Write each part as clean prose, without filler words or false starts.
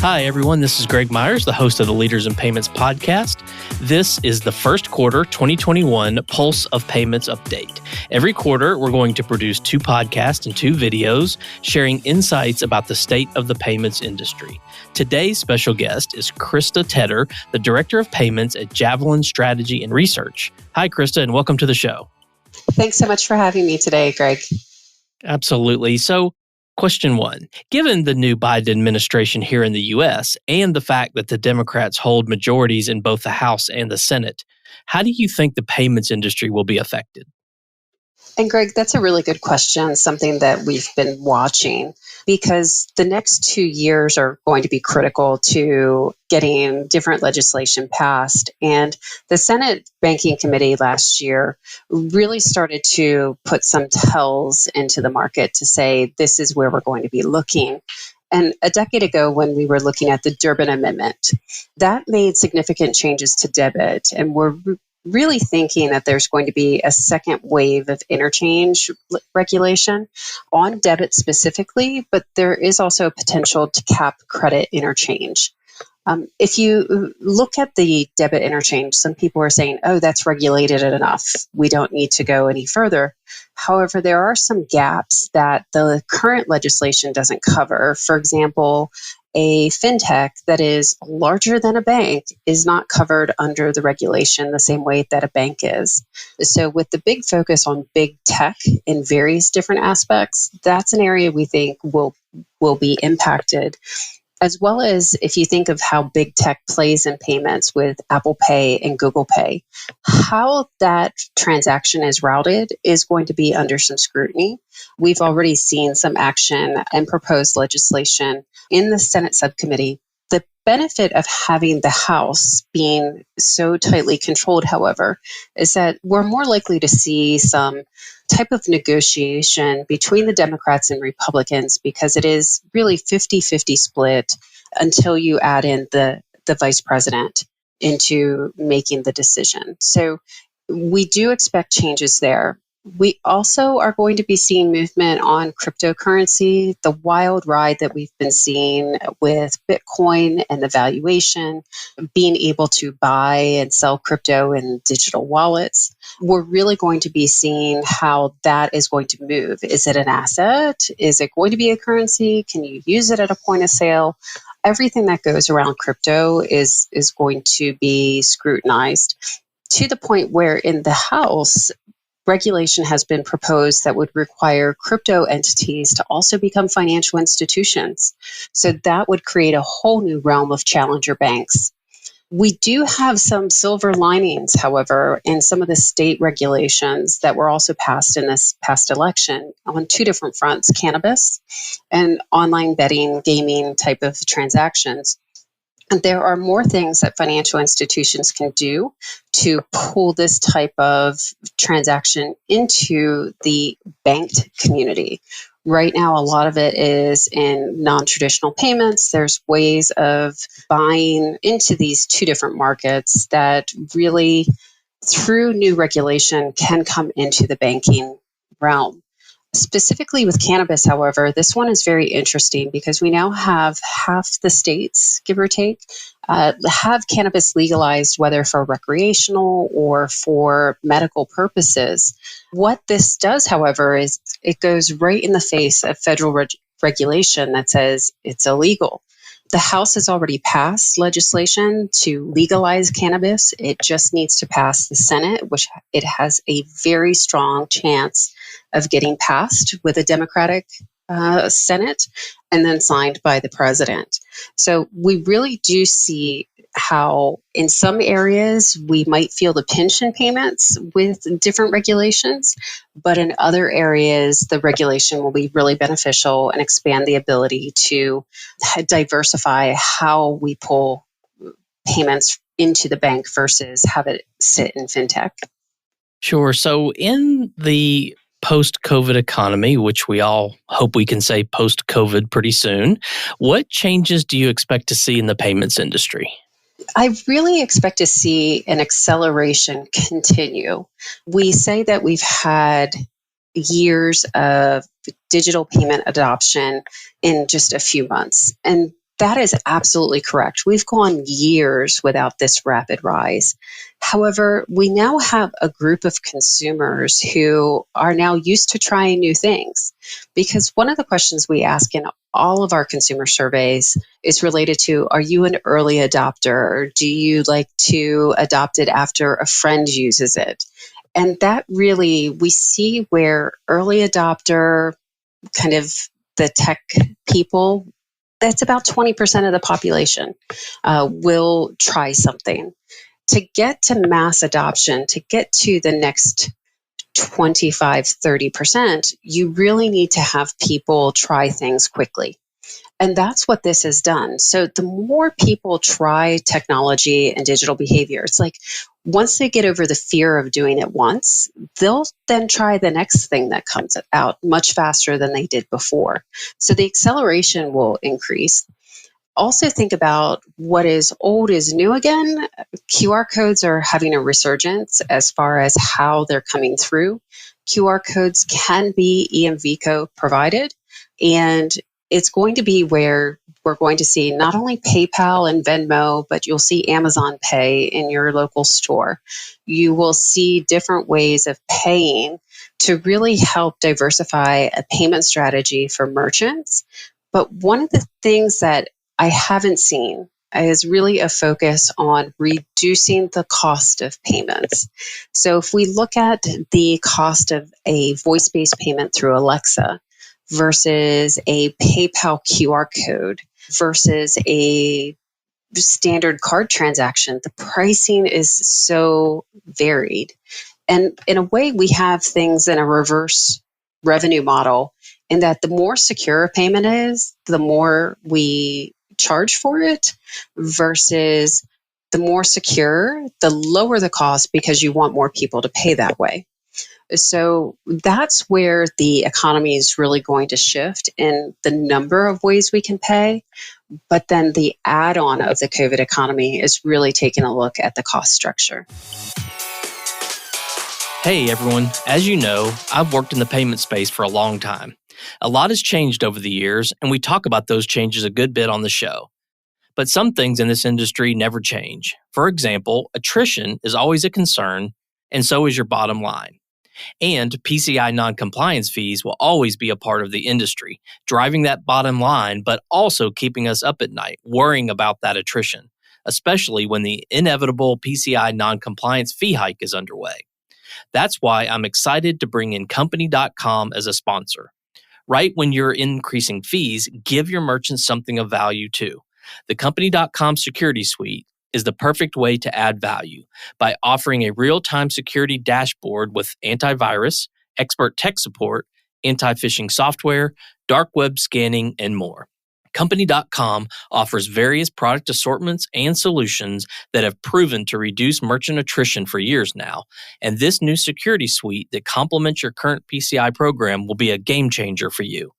Hi, everyone. This is Greg Myers, the host of the Leaders in Payments podcast. This is the first quarter 2021 Pulse of Payments update. Every quarter, we're going to produce 2 podcasts and 2 videos sharing insights about the state of the payments industry. Today's special guest is Krista Tedder, the Director of Payments at Javelin Strategy and Research. Hi, Krista, and welcome to the show. Thanks so much for having me today, Greg. Absolutely. So, question 1. Given the new Biden administration here in the U.S. and the fact that the Democrats hold majorities in both the House and the Senate, how do you think the payments industry will be affected? And Greg, that's a really good question, something that we've been watching because the next 2 years are going to be critical to getting different legislation passed. And the Senate Banking Committee last year really started to put some tells into the market to say, this is where we're going to be looking. And a decade ago, when we were looking at the Durbin Amendment, that made significant changes to debit. And we're really thinking that there's going to be a second wave of interchange regulation on debit specifically, but there is also a potential to cap credit interchange. If you look at the debit interchange, some people are saying, oh, that's regulated enough. We don't need to go any further. However, there are some gaps that the current legislation doesn't cover. For example, a fintech that is larger than a bank is not covered under the regulation the same way that a bank is. So with the big focus on big tech in various different aspects, that's an area we think will be impacted. As well as if you think of how big tech plays in payments with Apple Pay and Google Pay, how that transaction is routed is going to be under some scrutiny. We've already seen some action and proposed legislation in the Senate subcommittee. The benefit of having the House being so tightly controlled, however, is that we're more likely to see some type of negotiation between the Democrats and Republicans because it is really 50-50 split until you add in the vice president into making the decision. So we do expect changes there. We also are going to be seeing movement on cryptocurrency, the wild ride that we've been seeing with Bitcoin and the valuation, being able to buy and sell crypto in digital wallets. We're really going to be seeing how that is going to move. Is it an asset? Is it going to be a currency? Can you use it at a point of sale? Everything that goes around crypto is going to be scrutinized to the point where in the House, regulation has been proposed that would require crypto entities to also become financial institutions. So that would create a whole new realm of challenger banks. We do have some silver linings, however, in some of the state regulations that were also passed in this past election on 2 different fronts, cannabis and online betting, gaming type of transactions. And there are more things that financial institutions can do to pull this type of transaction into the banked community. Right now, a lot of it is in non-traditional payments. There's ways of buying into these 2 different markets that really, through new regulation, can come into the banking realm. Specifically with cannabis, however, this one is very interesting because we now have half the states, give or take, have cannabis legalized, whether for recreational or for medical purposes. What this does, however, is it goes right in the face of federal regulation that says it's illegal. The House has already passed legislation to legalize cannabis. It just needs to pass the Senate, which it has a very strong chance of getting passed with a Democratic Senate and then signed by the president. So we really do see how in some areas we might feel the pinch in payments with different regulations, but in other areas the regulation will be really beneficial and expand the ability to diversify how we pull payments into the bank versus have it sit in fintech. Sure. So in the post-COVID economy, which we all hope we can say post-COVID pretty soon, what changes do you expect to see in the payments industry? I really expect to see an acceleration continue. We say that we've had years of digital payment adoption in just a few months. And That is absolutely correct. We've gone years without this rapid rise. However, we now have a group of consumers who are now used to trying new things. Because one of the questions we ask in all of our consumer surveys is related to, are you an early adopter? Or do you like to adopt it after a friend uses it? And that really, we see where early adopter, kind of the tech people, that's about 20% of the population will try something. To get to mass adoption, to get to the next 25, 30%, you really need to have people try things quickly. And that's what this has done. So the more people try technology and digital behavior, it's like once they get over the fear of doing it once, they'll then try the next thing that comes out much faster than they did before. So the acceleration will increase. Also think about what is old is new again. QR codes are having a resurgence as far as how they're coming through. QR codes can be EMVCo provided, and it's going to be where we're going to see not only PayPal and Venmo, but you'll see Amazon Pay in your local store. You will see different ways of paying to really help diversify a payment strategy for merchants. But one of the things that I haven't seen is really a focus on reducing the cost of payments. So if we look at the cost of a voice-based payment through Alexa versus a PayPal QR code versus a standard card transaction, the pricing is so varied. And in a way, we have things in a reverse revenue model in that the more secure a payment is, the more we charge for it, versus the more secure, the lower the cost because you want more people to pay that way. So that's where the economy is really going to shift in the number of ways we can pay. But then the add-on of the COVID economy is really taking a look at the cost structure. Hey everyone, as you know, I've worked in the payment space for a long time. A lot has changed over the years, and we talk about those changes a good bit on the show. But some things in this industry never change. For example, attrition is always a concern, and so is your bottom line. And PCI non-compliance fees will always be a part of the industry, driving that bottom line, but also keeping us up at night, worrying about that attrition, especially when the inevitable PCI non-compliance fee hike is underway. That's why I'm excited to bring in Company.com as a sponsor. Right when you're increasing fees, give your merchants something of value too. The Company.com Security Suite is the perfect way to add value by offering a real-time security dashboard with antivirus, expert tech support, anti-phishing software, dark web scanning, and more. Company.com offers various product assortments and solutions that have proven to reduce merchant attrition for years now, and this new security suite that complements your current PCI program will be a game changer for you.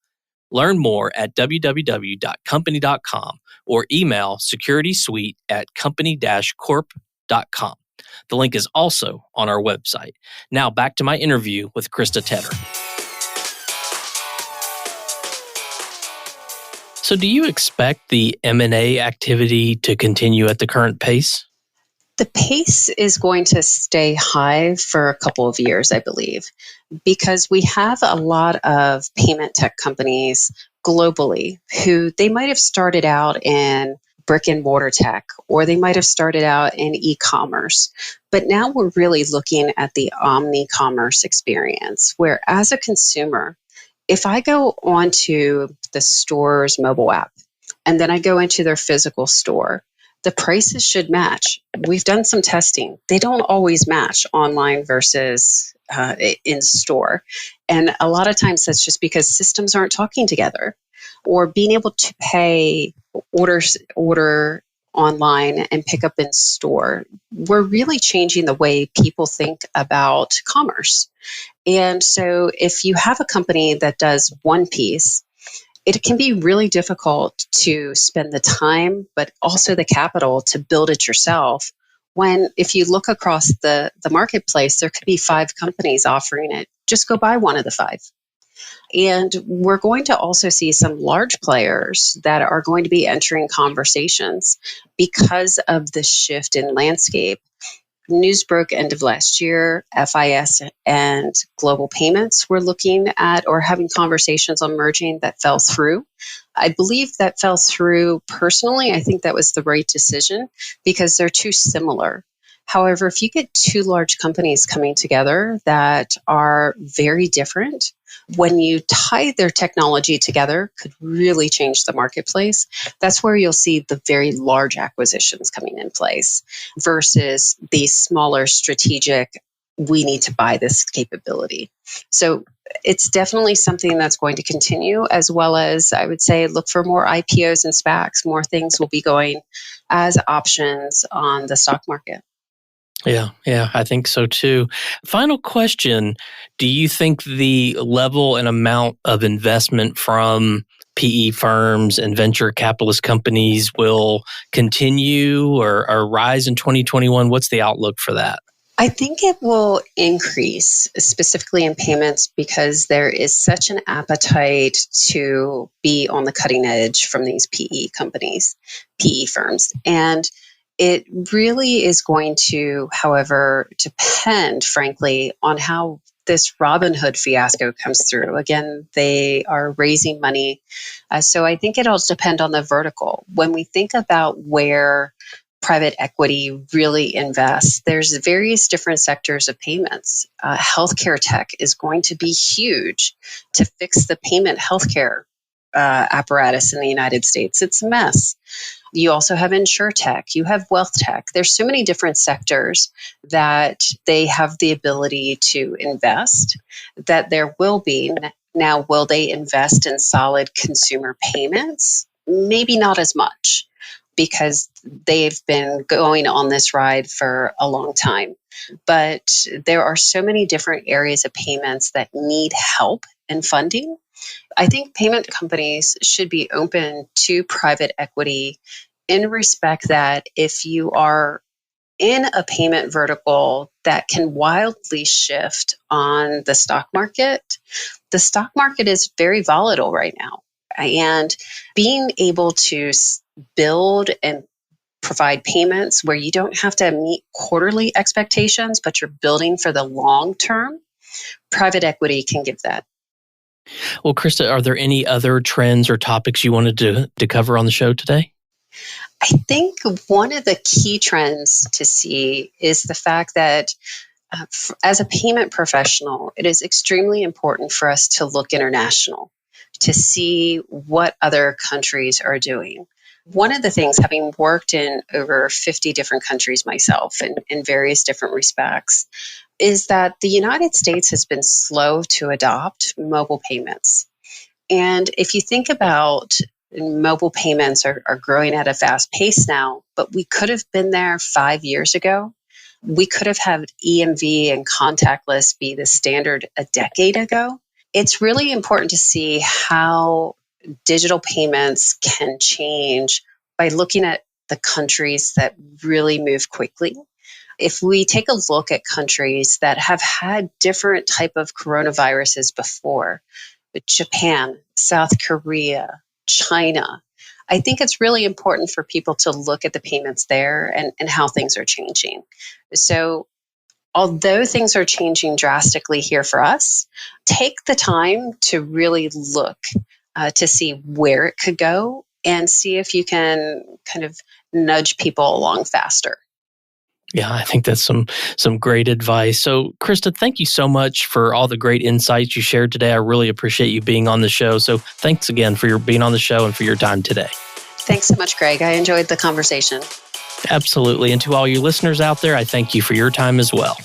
Learn more at www.company.com or email securitysuite@company-corp.com. The link is also on our website. Now back to my interview with Krista Tedder. So do you expect the M&A activity to continue at the current pace? The pace is going to stay high for a couple of years, I believe, because we have a lot of payment tech companies globally who they might have started out in brick and mortar tech, or they might have started out in e-commerce. But now we're really looking at the omni-commerce experience, where as a consumer, if I go onto the store's mobile app and then I go into their physical store, the prices should match. We've done some testing. They don't always match online versus in store. And a lot of times that's just because systems aren't talking together, or being able to pay order online and pick up in store. We're really changing the way people think about commerce. And so if you have a company that does one piece, it can be really difficult to spend the time, but also the capital to build it yourself. When if you look across the marketplace, there could be 5 companies offering it. Just go buy one of the 5. And we're going to also see some large players that are going to be entering conversations because of the shift in landscape. News broke end of last year, FIS and Global Payments were looking at or having conversations on merging that fell through. I believe that fell through personally. I think that was the right decision because they're too similar. However, if you get two large companies coming together that are very different, when you tie their technology together, could really change the marketplace. That's where you'll see the very large acquisitions coming in place versus the smaller strategic, we need to buy this capability. So it's definitely something that's going to continue, as well as I would say look for more IPOs and SPACs. More things will be going as options on the stock market. Yeah, I think so too. Final question. Do you think the level and amount of investment from PE firms and venture capitalist companies will continue or rise in 2021? What's the outlook for that? I think it will increase, specifically in payments, because there is such an appetite to be on the cutting edge from these PE companies, PE firms. And it really is going to, however, depend, frankly, on how this Robinhood fiasco comes through. Again, they are raising money. So I think it'll depend on the vertical. When we think about where private equity really invests, there's various different sectors of payments. Healthcare tech is going to be huge to fix the payment healthcare apparatus in the United States. It's a mess. You also have insure tech, you have wealth tech. There's so many different sectors that they have the ability to invest that there will be. Now, will they invest in solid consumer payments? Maybe not as much, because they've been going on this ride for a long time. But there are so many different areas of payments that need help and funding. I think payment companies should be open to private equity in respect that if you are in a payment vertical that can wildly shift on the stock market is very volatile right now. And being able to build and provide payments where you don't have to meet quarterly expectations, but you're building for the long term, private equity can give that. Well, Krista, are there any other trends or topics you wanted to cover on the show today? I think one of the key trends to see is the fact that as a payment professional, it is extremely important for us to look international, to see what other countries are doing. One of the things, having worked in over 50 different countries myself in various different respects, is that the United States has been slow to adopt mobile payments. And if you think about mobile payments are growing at a fast pace now, but we could have been there 5 years ago. We could have had EMV and contactless be the standard a decade ago. It's really important to see how digital payments can change by looking at the countries that really move quickly. If we take a look at countries that have had different type of coronaviruses before, Japan, South Korea, China, I think it's really important for people to look at the payments there and how things are changing. So although things are changing drastically here for us, take the time to really look to see where it could go and see if you can kind of nudge people along faster. Yeah, I think that's some great advice. So, Krista, thank you so much for all the great insights you shared today. I really appreciate you being on the show. So thanks again for your being on the show and for your time today. Thanks so much, Greg. I enjoyed the conversation. Absolutely. And to all you listeners out there, I thank you for your time as well.